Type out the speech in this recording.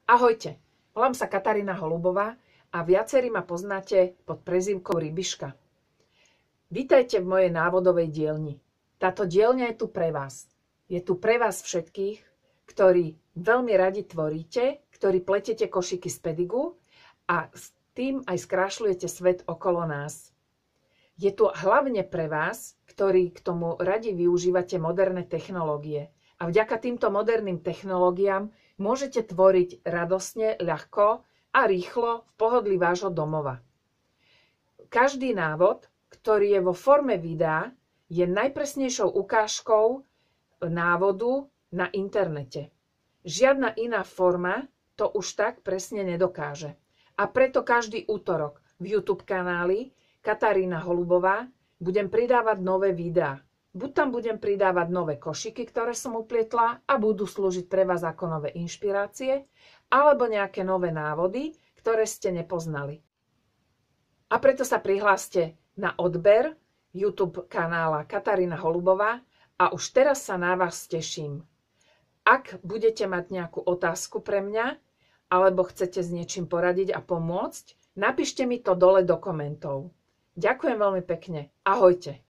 Ahojte, volám sa Katarína Holubová a viacerí ma poznáte pod prezývkou Rybiška. Vítajte v mojej návodovej dielni. Táto dielňa je tu pre vás. Je tu pre vás všetkých, ktorí veľmi radi tvoríte, ktorí pletete košiky z pedigu a s tým aj skrášľujete svet okolo nás. Je tu hlavne pre vás, ktorí k tomu radi využívate moderné technológie. A vďaka týmto moderným technológiám môžete tvoriť radosne, ľahko a rýchlo v pohodlí vášho domova. Každý návod, ktorý je vo forme videa, je najpresnejšou ukážkou návodu na internete. Žiadna iná forma to už tak presne nedokáže. A preto každý útorok v YouTube kanáli Katarína Holubová budem pridávať nové videá. Buď tam budem pridávať nové košiky, ktoré som uplietla a budú slúžiť pre vás ako nové inšpirácie, alebo nejaké nové návody, ktoré ste nepoznali. A preto sa prihláste na odber YouTube kanála Katarína Holubová a už teraz sa na vás teším. Ak budete mať nejakú otázku pre mňa, alebo chcete s niečím poradiť a pomôcť, napíšte mi to dole do komentov. Ďakujem veľmi pekne. Ahojte.